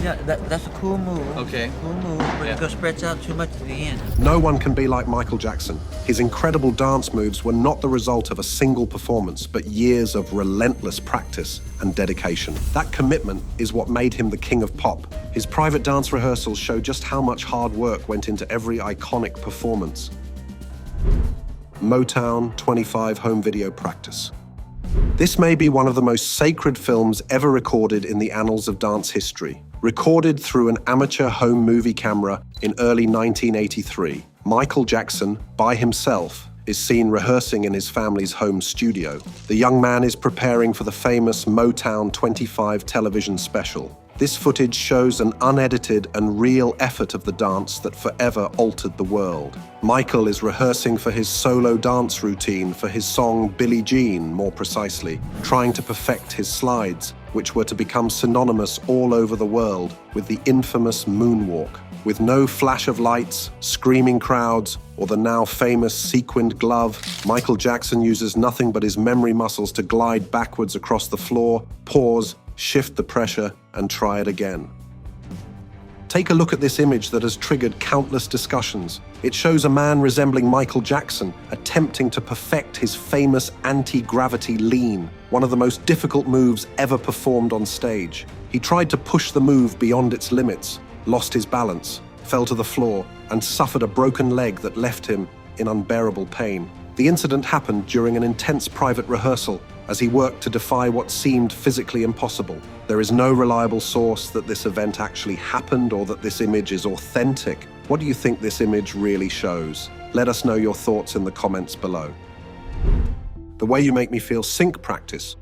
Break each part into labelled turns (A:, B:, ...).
A: Yeah, that's a cool move.
B: Okay.
A: Cool move, but
B: Yeah.
A: it goes stretch out too much at the end.
C: No one can be like Michael Jackson. His incredible dance moves were not the result of a single performance, but years of relentless practice and dedication. That commitment is what made him the king of pop. His private dance rehearsals show just how much hard work went into every iconic performance. Motown 25 home video practice. This may be one of the most sacred films ever recorded in the annals of dance history. Recorded through an amateur home movie camera in early 1983, Michael Jackson, by himself, is seen rehearsing in his family's home studio. The young man is preparing for the famous Motown 25 television special. This footage shows an unedited and real effort of the dance that forever altered the world. Michael is rehearsing for his solo dance routine for his song Billie Jean, more precisely, trying to perfect his slides, which were to become synonymous all over the world with the infamous moonwalk. With no flash of lights, screaming crowds, or the now famous sequined glove, Michael Jackson uses nothing but his memory muscles to glide backwards across the floor, pause, shift the pressure, and try it again. Take a look at this image that has triggered countless discussions. It shows a man resembling Michael Jackson attempting to perfect his famous anti-gravity lean, one of the most difficult moves ever performed on stage. He tried to push the move beyond its limits, lost his balance, fell to the floor, and suffered a broken leg that left him in unbearable pain. The incident happened during an intense private rehearsal as he worked to defy what seemed physically impossible. There is no reliable source that this event actually happened or that this image is authentic. What do you think this image really shows? Let us know your thoughts in the comments below. The Way You Make Me Feel sync practice.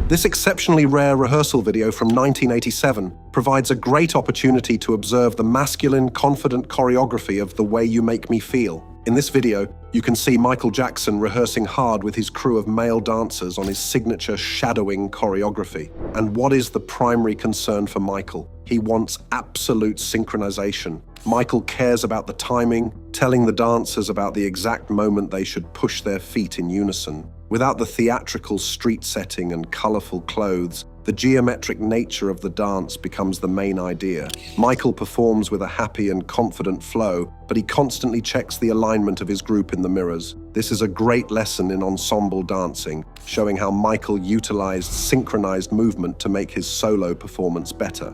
C: This exceptionally rare rehearsal video from 1987 provides a great opportunity to observe the masculine, confident choreography of The Way You Make Me Feel. In this video, you can see Michael Jackson rehearsing hard with his crew of male dancers on his signature shadowing choreography. And what is the primary concern for Michael? He wants absolute synchronization. Michael cares about the timing, telling the dancers about the exact moment they should push their feet in unison. Without the theatrical street setting and colorful clothes, the geometric nature of the dance becomes the main idea. Michael performs with a happy and confident flow, but he constantly checks the alignment of his group in the mirrors. This is a great lesson in ensemble dancing, showing how Michael utilized synchronized movement to make his solo performance better.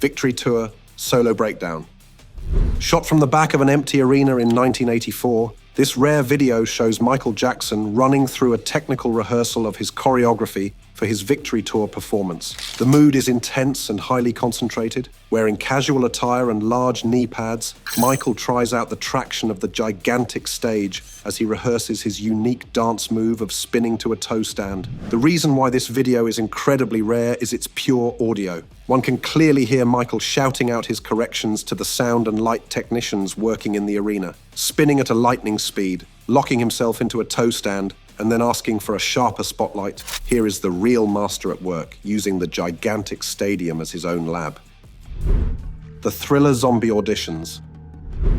C: Victory Tour Solo Breakdown. Shot from the back of an empty arena in 1984, this rare video shows Michael Jackson running through a technical rehearsal of his choreography for his Victory Tour performance. The mood is intense and highly concentrated. Wearing casual attire and large knee pads, Michael tries out the traction of the gigantic stage as he rehearses his unique dance move of spinning to a toe stand. The reason why this video is incredibly rare is its pure audio. One can clearly hear Michael shouting out his corrections to the sound and light technicians working in the arena, spinning at a lightning speed, locking himself into a toe stand, and then asking for a sharper spotlight. Here is the real master at work, using the gigantic stadium as his own lab. The Thriller Zombie Auditions.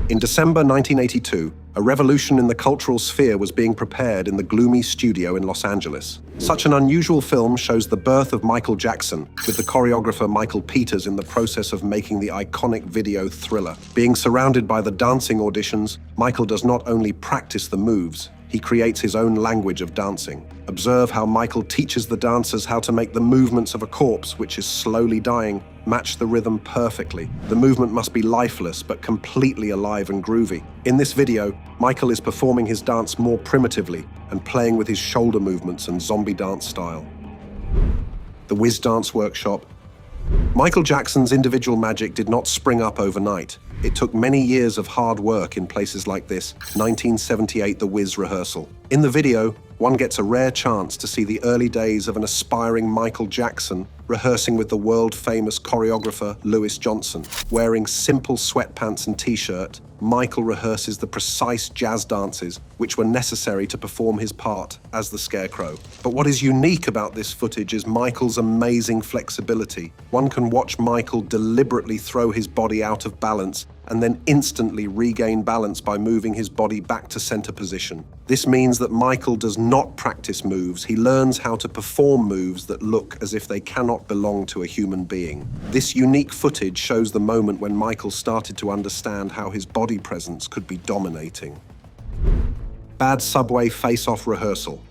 C: In December 1982, a revolution in the cultural sphere was being prepared in the gloomy studio in Los Angeles. Such an unusual film shows the birth of Michael Jackson, with the choreographer Michael Peters in the process of making the iconic video Thriller. Being surrounded by the dancing auditions, Michael does not only practice the moves, he creates his own language of dancing. Observe how Michael teaches the dancers how to make the movements of a corpse which is slowly dying match the rhythm perfectly. The movement must be lifeless but completely alive and groovy. In this video, Michael is performing his dance more primitively and playing with his shoulder movements and zombie dance style. The Whiz Dance Workshop. Michael Jackson's individual magic did not spring up overnight. It took many years of hard work in places like this 1978 The Whiz rehearsal. In the video, one gets a rare chance to see the early days of an aspiring Michael Jackson rehearsing with the world-famous choreographer Louis Johnson. Wearing simple sweatpants and t-shirt, Michael rehearses the precise jazz dances which were necessary to perform his part as the Scarecrow. But what is unique about this footage is Michael's amazing flexibility. One can watch Michael deliberately throw his body out of balance and then instantly regain balance by moving his body back to center position. This means that Michael does not practice moves, he learns how to perform moves that look as if they cannot belong to a human being. This unique footage shows the moment when Michael started to understand how his body presence could be dominating. Bad Subway Face-Off Rehearsal.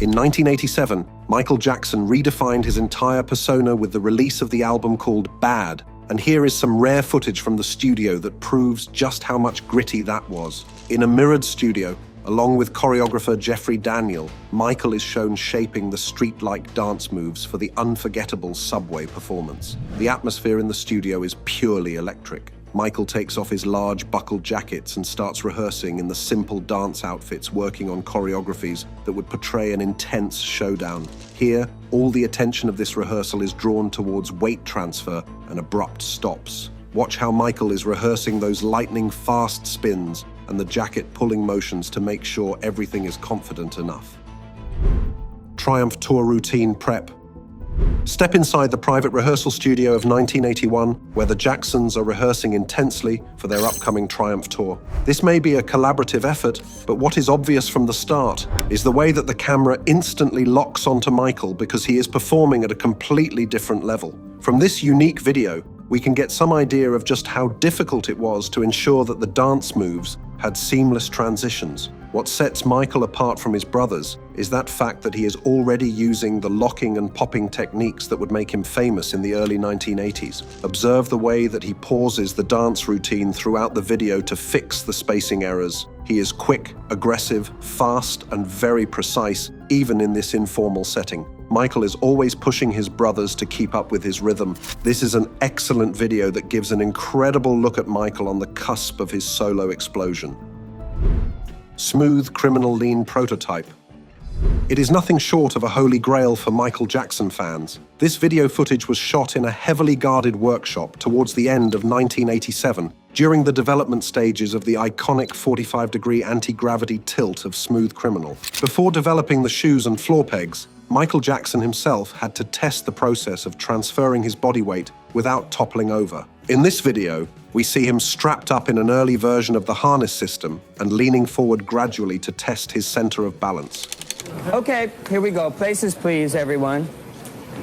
C: In 1987, Michael Jackson redefined his entire persona with the release of the album called Bad, and here is some rare footage from the studio that proves just how much gritty that was. In a mirrored studio, along with choreographer Jeffrey Daniel, Michael is shown shaping the street-like dance moves for the unforgettable Subway performance. The atmosphere in the studio is purely electric. Michael takes off his large buckled jackets and starts rehearsing in the simple dance outfits, working on choreographies that would portray an intense showdown. Here, all the attention of this rehearsal is drawn towards weight transfer and abrupt stops. Watch how Michael is rehearsing those lightning-fast spins and the jacket pulling motions to make sure everything is confident enough. Triumph Tour Routine Prep. Step inside the private rehearsal studio of 1981, where the Jacksons are rehearsing intensely for their upcoming Triumph tour. This may be a collaborative effort, but what is obvious from the start is the way that the camera instantly locks onto Michael because he is performing at a completely different level. From this unique video, we can get some idea of just how difficult it was to ensure that the dance moves had seamless transitions. What sets Michael apart from his brothers is that fact that he is already using the locking and popping techniques that would make him famous in the early 1980s. Observe the way that he pauses the dance routine throughout the video to fix the spacing errors. He is quick, aggressive, fast, and very precise, even in this informal setting. Michael is always pushing his brothers to keep up with his rhythm. This is an excellent video that gives an incredible look at Michael on the cusp of his solo explosion. Smooth Criminal Lean Prototype. It is nothing short of a holy grail for Michael Jackson fans. This video footage was shot in a heavily guarded workshop towards the end of 1987, during the development stages of the iconic 45-degree anti-gravity tilt of Smooth Criminal. Before developing the shoes and floor pegs, Michael Jackson himself had to test the process of transferring his body weight without toppling over. In this video, we see him strapped up in an early version of the harness system and leaning forward gradually to test his center of balance.
B: Okay, here we go. Places, please, everyone.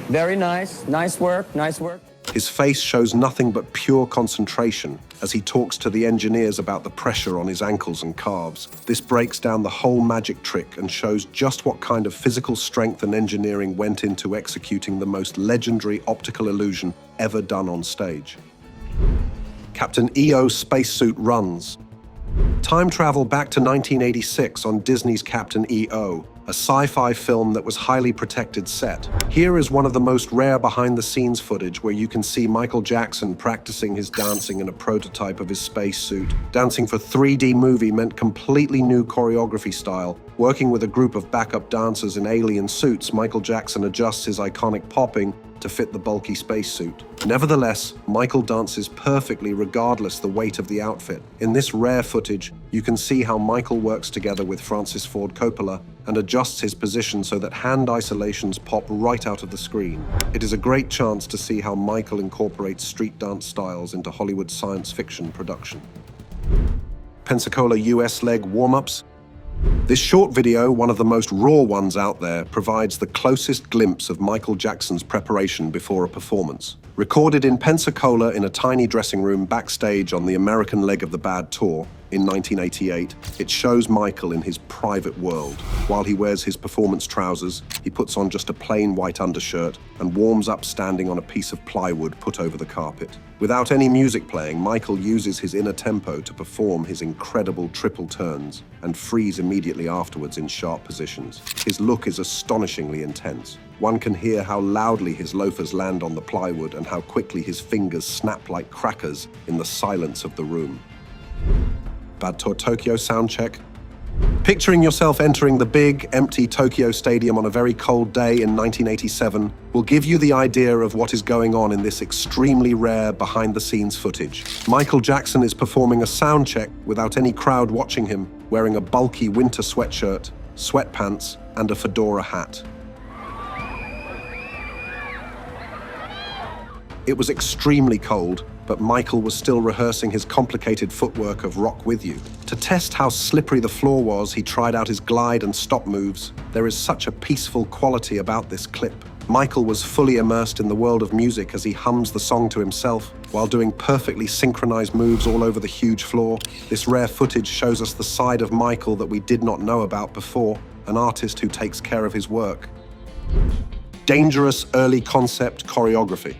B: Very nice. Nice work, nice work.
C: His face shows nothing but pure concentration as he talks to the engineers about the pressure on his ankles and calves. This breaks down the whole magic trick and shows just what kind of physical strength and engineering went into executing the most legendary optical illusion ever done on stage. Captain EO spacesuit runs. Time travel back to 1986 on Disney's Captain EO, a sci-fi film that was highly protected set. Here is one of the most rare behind-the-scenes footage where you can see Michael Jackson practicing his dancing in a prototype of his spacesuit. Dancing for 3D movie meant completely new choreography style. Working with a group of backup dancers in alien suits, Michael Jackson adjusts his iconic popping to fit the bulky spacesuit. Nevertheless, Michael dances perfectly regardless the weight of the outfit. In this rare footage, you can see how Michael works together with Francis Ford Coppola and adjusts his position so that hand isolations pop right out of the screen. It is a great chance to see how Michael incorporates street dance styles into Hollywood science fiction production. Pensacola US leg warm-ups. This short video, one of the most raw ones out there, provides the closest glimpse of Michael Jackson's preparation before a performance. Recorded in Pensacola in a tiny dressing room backstage on the American leg of the Bad tour in 1988, it shows Michael in his private world. While he wears his performance trousers, he puts on just a plain white undershirt and warms up standing on a piece of plywood put over the carpet. Without any music playing, Michael uses his inner tempo to perform his incredible triple turns and freeze immediately afterwards in sharp positions. His look is astonishingly intense. One can hear how loudly his loafers land on the plywood and how quickly his fingers snap like crackers in the silence of the room. Bad Tour Tokyo soundcheck. Picturing yourself entering the big, empty Tokyo Stadium on a very cold day in 1987 will give you the idea of what is going on in this extremely rare behind-the-scenes footage. Michael Jackson is performing a sound check without any crowd watching him, wearing a bulky winter sweatshirt, sweatpants, and a fedora hat. It was extremely cold, but Michael was still rehearsing his complicated footwork of Rock With You. To test how slippery the floor was, he tried out his glide and stop moves. There is such a peaceful quality about this clip. Michael was fully immersed in the world of music as he hums the song to himself, while doing perfectly synchronized moves all over the huge floor. This rare footage shows us the side of Michael that we did not know about before, an artist who takes care of his work. Dangerous early concept choreography.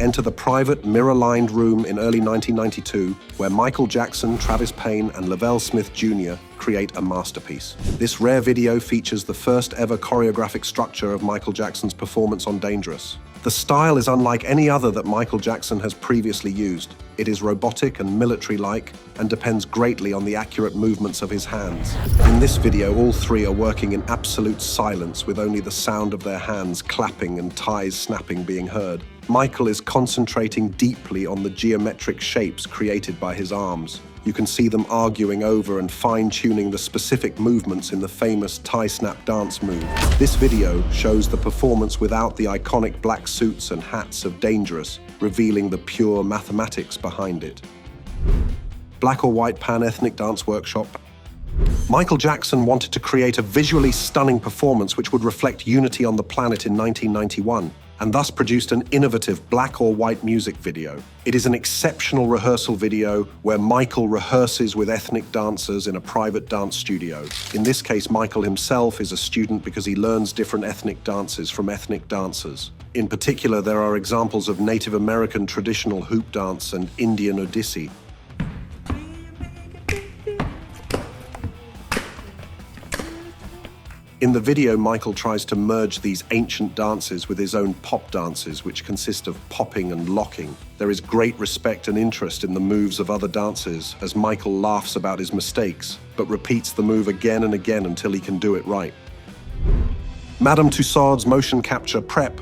C: Enter the private, mirror-lined room in early 1992, where Michael Jackson, Travis Payne, and Lavelle Smith Jr. create a masterpiece. This rare video features the first ever choreographic structure of Michael Jackson's performance on Dangerous. The style is unlike any other that Michael Jackson has previously used. It is robotic and military-like, and depends greatly on the accurate movements of his hands. In this video, all three are working in absolute silence, with only the sound of their hands clapping and ties snapping being heard. Michael is concentrating deeply on the geometric shapes created by his arms. You can see them arguing over and fine-tuning the specific movements in the famous tie snap dance move. This video shows the performance without the iconic black suits and hats of Dangerous, revealing the pure mathematics behind it. Black or White Pan-Ethnic Dance Workshop. Michael Jackson wanted to create a visually stunning performance which would reflect unity on the planet in 1991. And thus produced an innovative black or white music video. It is an exceptional rehearsal video where Michael rehearses with ethnic dancers in a private dance studio. In this case, Michael himself is a student because he learns different ethnic dances from ethnic dancers. In particular, there are examples of Native American traditional hoop dance and Indian Odissi. In the video, Michael tries to merge these ancient dances with his own pop dances, which consist of popping and locking. There is great respect and interest in the moves of other dancers, as Michael laughs about his mistakes, but repeats the move again and again until he can do it right. Madame Tussauds motion capture prep.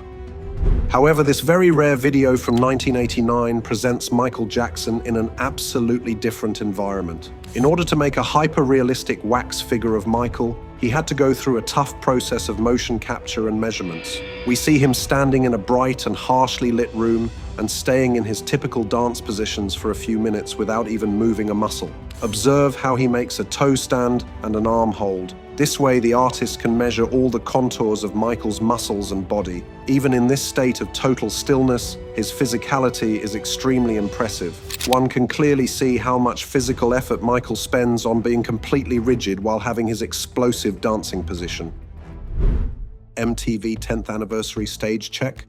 C: However, this very rare video from 1989 presents Michael Jackson in an absolutely different environment. In order to make a hyper-realistic wax figure of Michael, he had to go through a tough process of motion capture and measurements. We see him standing in a bright and harshly lit room and staying in his typical dance positions for a few minutes without even moving a muscle. Observe how he makes a toe stand and an arm hold. This way, the artist can measure all the contours of Michael's muscles and body. Even in this state of total stillness, his physicality is extremely impressive. One can clearly see how much physical effort Michael spends on being completely rigid while having his explosive dancing position. MTV 10th Anniversary Stage Check.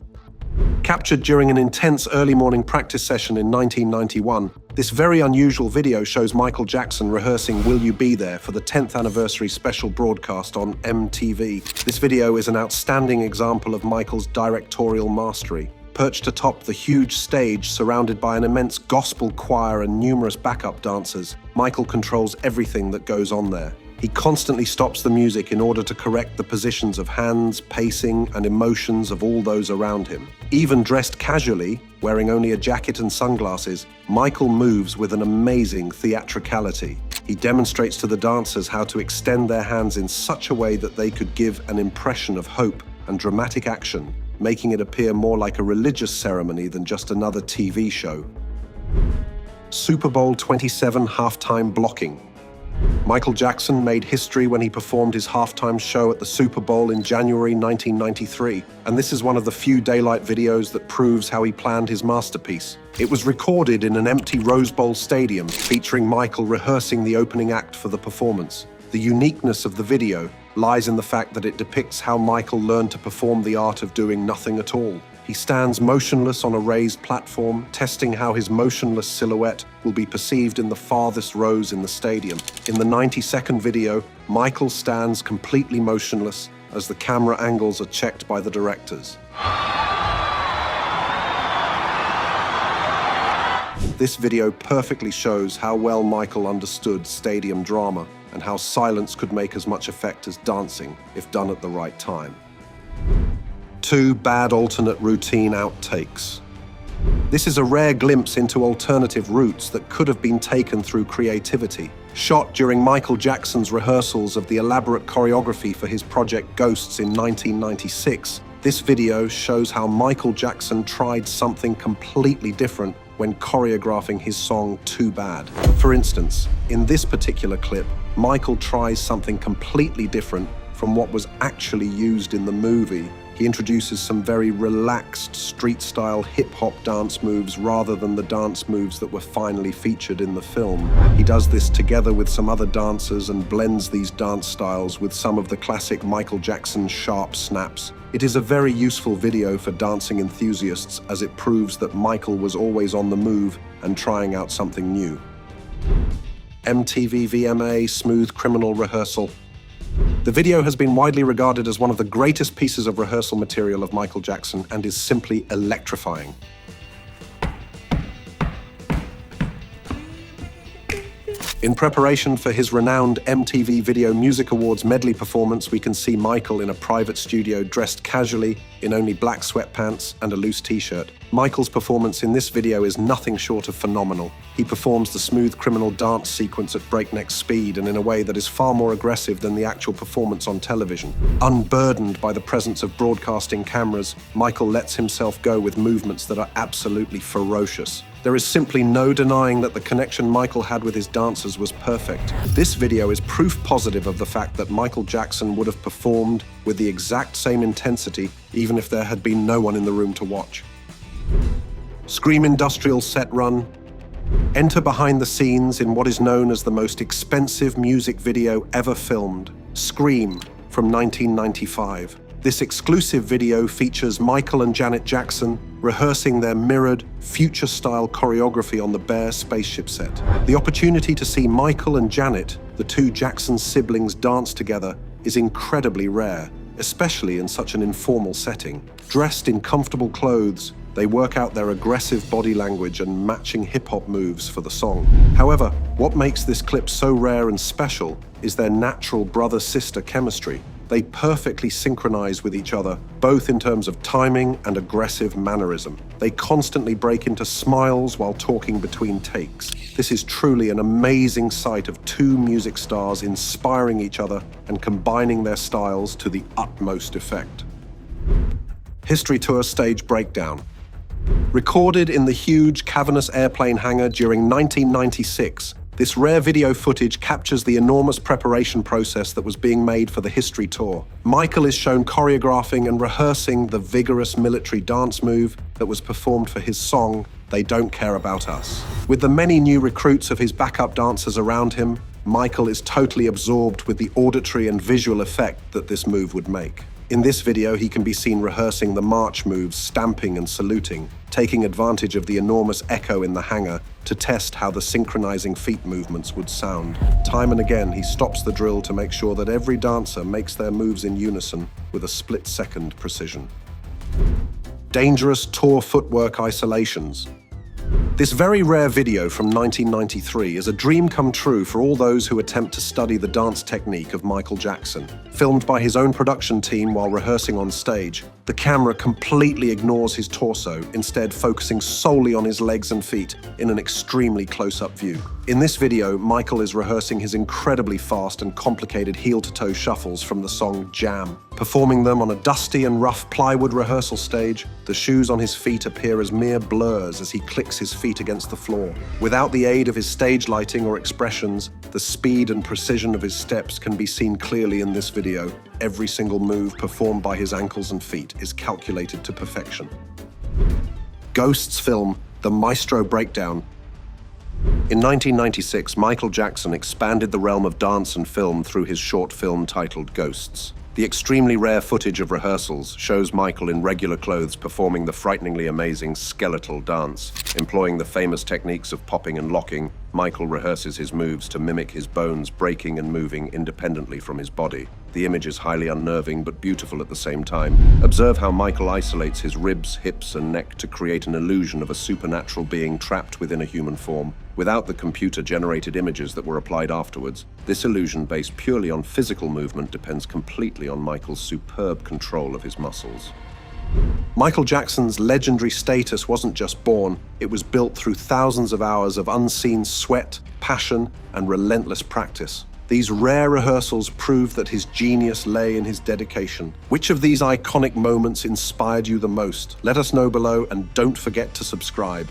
C: Captured during an intense early morning practice session in 1991, this very unusual video shows Michael Jackson rehearsing Will You Be There for the 10th anniversary special broadcast on MTV. This video is an outstanding example of Michael's directorial mastery. Perched atop the huge stage surrounded by an immense gospel choir and numerous backup dancers, Michael controls everything that goes on there. He constantly stops the music in order to correct the positions of hands, pacing, and emotions of all those around him. Even dressed casually, wearing only a jacket and sunglasses, Michael moves with an amazing theatricality. He demonstrates to the dancers how to extend their hands in such a way that they could give an impression of hope and dramatic action, making it appear more like a religious ceremony than just another TV show. Super Bowl 27 halftime blocking. Michael Jackson made history when he performed his halftime show at the Super Bowl in January 1993, and this is one of the few daylight videos that proves how he planned his masterpiece. It was recorded in an empty Rose Bowl stadium, featuring Michael rehearsing the opening act for the performance. The uniqueness of the video lies in the fact that it depicts how Michael learned to perform the art of doing nothing at all. He stands motionless on a raised platform, testing how his motionless silhouette will be perceived in the farthest rows in the stadium. In the 90-second video, Michael stands completely motionless as the camera angles are checked by the directors. This video perfectly shows how well Michael understood stadium drama and how silence could make as much effect as dancing if done at the right time. 2 bad alternate routine outtakes. This is a rare glimpse into alternative routes that could have been taken through creativity. Shot during Michael Jackson's rehearsals of the elaborate choreography for his project Ghosts in 1996, this video shows how Michael Jackson tried something completely different when choreographing his song Too Bad. For instance, in this particular clip, Michael tries something completely different from what was actually used in the movie. He introduces some very relaxed street-style hip-hop dance moves rather than the dance moves that were finally featured in the film. He does this together with some other dancers and blends these dance styles with some of the classic Michael Jackson sharp snaps. It is a very useful video for dancing enthusiasts as it proves that Michael was always on the move and trying out something new. MTV VMA Smooth Criminal Rehearsal. The video has been widely regarded as one of the greatest pieces of rehearsal material of Michael Jackson and is simply electrifying. In preparation for his renowned MTV Video Music Awards medley performance, we can see Michael in a private studio dressed casually in only black sweatpants and a loose t-shirt. Michael's performance in this video is nothing short of phenomenal. He performs the Smooth Criminal dance sequence at breakneck speed and in a way that is far more aggressive than the actual performance on television. Unburdened by the presence of broadcasting cameras, Michael lets himself go with movements that are absolutely ferocious. There is simply no denying that the connection Michael had with his dancers was perfect. This video is proof positive of the fact that Michael Jackson would have performed with the exact same intensity even if there had been no one in the room to watch. Scream Industrial set run. Enter behind the scenes in what is known as the most expensive music video ever filmed, Scream, from 1995. This exclusive video features Michael and Janet Jackson rehearsing their mirrored, future-style choreography on the bare spaceship set. The opportunity to see Michael and Janet, the two Jackson siblings, dance together is incredibly rare, especially in such an informal setting. Dressed in comfortable clothes, they work out their aggressive body language and matching hip-hop moves for the song. However, what makes this clip so rare and special is their natural brother-sister chemistry. They perfectly synchronize with each other, both in terms of timing and aggressive mannerism. They constantly break into smiles while talking between takes. This is truly an amazing sight of two music stars inspiring each other and combining their styles to the utmost effect. History Tour stage breakdown. Recorded in the huge cavernous airplane hangar during 1996, this rare video footage captures the enormous preparation process that was being made for the History Tour. Michael is shown choreographing and rehearsing the vigorous military dance move that was performed for his song, They Don't Care About Us. With the many new recruits of his backup dancers around him, Michael is totally absorbed with the auditory and visual effect that this move would make. In this video, he can be seen rehearsing the march moves, stamping and saluting, taking advantage of the enormous echo in the hangar to test how the synchronizing feet movements would sound. Time and again, he stops the drill to make sure that every dancer makes their moves in unison with a split-second precision. Dangerous tour footwork isolations. This very rare video from 1993 is a dream come true for all those who attempt to study the dance technique of Michael Jackson. Filmed by his own production team while rehearsing on stage, the camera completely ignores his torso, instead focusing solely on his legs and feet in an extremely close-up view. In this video, Michael is rehearsing his incredibly fast and complicated heel-to-toe shuffles from the song Jam. Performing them on a dusty and rough plywood rehearsal stage, the shoes on his feet appear as mere blurs as he clicks his feet against the floor. Without the aid of his stage lighting or expressions, the speed and precision of his steps can be seen clearly in this video. Every single move performed by his ankles and feet is calculated to perfection. Ghosts film The Maestro Breakdown. In 1996, Michael Jackson expanded the realm of dance and film through his short film titled Ghosts. The extremely rare footage of rehearsals shows Michael in regular clothes performing the frighteningly amazing skeletal dance. Employing the famous techniques of popping and locking, Michael rehearses his moves to mimic his bones breaking and moving independently from his body. The image is highly unnerving but beautiful at the same time. Observe how Michael isolates his ribs, hips, and neck to create an illusion of a supernatural being trapped within a human form. Without the computer-generated images that were applied afterwards, this illusion based purely on physical movement depends completely on Michael's superb control of his muscles. Michael Jackson's legendary status wasn't just born, it was built through thousands of hours of unseen sweat, passion, and relentless practice. These rare rehearsals prove that his genius lay in his dedication. Which of these iconic moments inspired you the most? Let us know below, and don't forget to subscribe.